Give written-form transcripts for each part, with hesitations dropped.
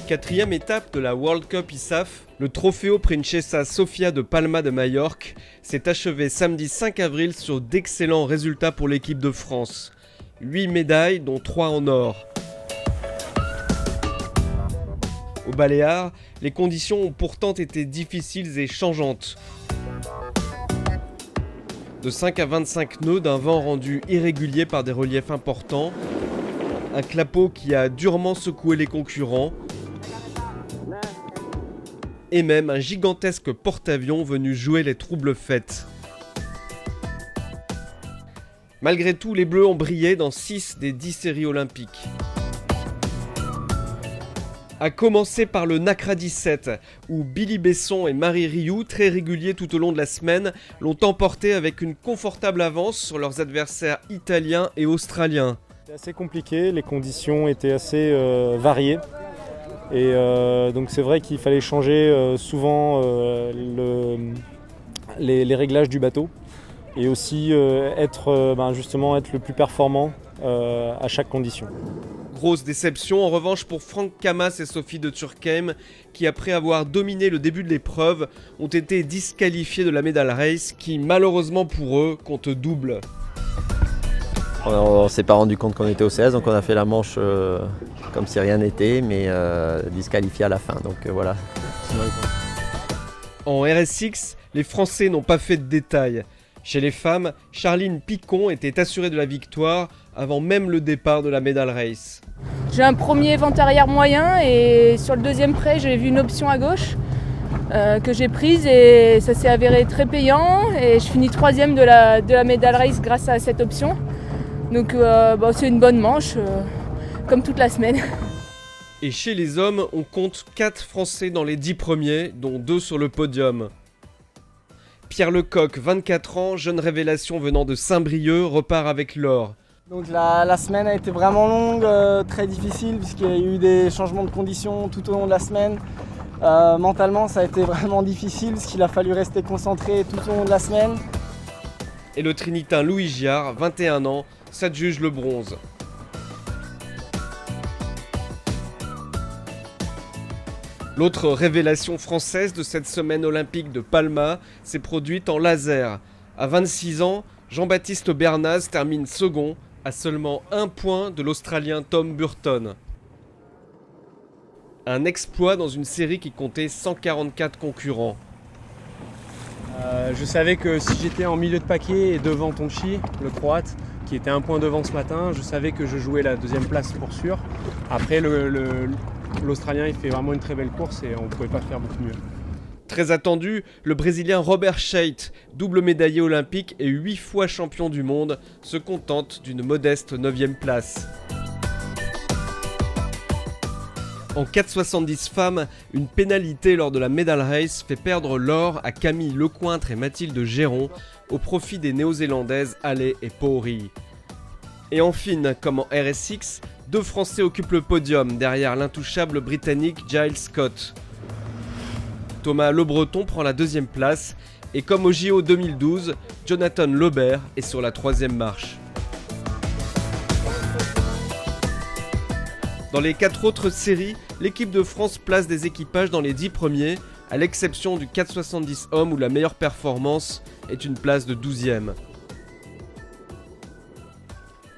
Quatrième étape de la World Cup ISAF, le Trofeo Princesa Sofia de Palma de Majorque s'est achevé samedi 5 avril sur d'excellents résultats pour l'équipe de France. 8 médailles, dont 3 en or. Aux Baléares, les conditions ont pourtant été difficiles et changeantes. De 5 à 25 nœuds d'un vent rendu irrégulier par des reliefs importants, un clapot qui a durement secoué les concurrents, et même un gigantesque porte-avions venu jouer les troubles fêtes. Malgré tout, les Bleus ont brillé dans 6 des 10 séries olympiques. À commencer par le Nacra 17, où Billy Besson et Marie Rioux, très réguliers tout au long de la semaine, l'ont emporté avec une confortable avance sur leurs adversaires italiens et australiens. C'était assez compliqué, les conditions étaient assez variées. Et donc c'est vrai qu'il fallait changer souvent les réglages du bateau et aussi être le plus performant à chaque condition. Grosse déception en revanche pour Franck Camas et Sophie de Turckheim qui, après avoir dominé le début de l'épreuve, ont été disqualifiés de la medal race qui, malheureusement pour eux, compte double. On ne s'est pas rendu compte qu'on était au 16, donc on a fait la manche comme si rien n'était, mais disqualifié à la fin. Donc voilà. En RSX, les Français n'ont pas fait de détails. Chez les femmes, Charline Picon était assurée de la victoire avant même le départ de la medal race. J'ai un premier vent arrière moyen et sur le deuxième prêt, j'ai vu une option à gauche que j'ai prise et ça s'est avéré très payant et je finis 3e de la medal race grâce à cette option. Donc c'est une bonne manche, comme toute la semaine. Et chez les hommes, on compte 4 Français dans les 10 premiers, dont 2 sur le podium. Pierre Lecoq, 24 ans, jeune révélation venant de Saint-Brieuc, repart avec l'or. Donc la semaine a été vraiment longue, très difficile puisqu'il y a eu des changements de conditions tout au long de la semaine. Mentalement ça a été vraiment difficile parce qu'il a fallu rester concentré tout au long de la semaine. Et le Trinitain Louis Giard, 21 ans, s'adjuge le bronze. L'autre révélation française de cette semaine olympique de Palma s'est produite en laser. À 26 ans, Jean-Baptiste Bernaz termine second, à seulement 1 point de l'Australien Tom Burton. Un exploit dans une série qui comptait 144 concurrents. Je savais que si j'étais en milieu de paquet et devant Tonchi, le croate, qui était 1 point devant ce matin, je savais que je jouais la 2e place pour sûr. Après, l'Australien il fait vraiment une très belle course et on ne pouvait pas faire beaucoup mieux. Très attendu, le Brésilien Robert Scheidt, double médaillé olympique et 8 fois champion du monde, se contente d'une modeste 9e place. En 4,70 femmes, une pénalité lors de la medal race fait perdre l'or à Camille Lecointre et Mathilde Géron au profit des néo-zélandaises Halley et Pori. Et en fine, comme en RSX, 2 Français occupent le podium derrière l'intouchable britannique Giles Scott. Thomas Le Breton prend la 2e place et comme au JO 2012, Jonathan Lebert est sur la 3e marche. Dans les 4 autres séries, l'équipe de France place des équipages dans les 10 premiers, à l'exception du 4,70 hommes où la meilleure performance est une place de 12e.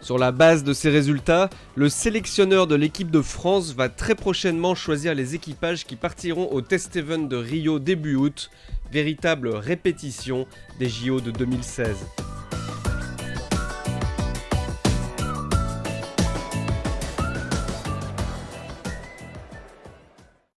Sur la base de ces résultats, le sélectionneur de l'équipe de France va très prochainement choisir les équipages qui partiront au Test Event de Rio début août, véritable répétition des JO de 2016.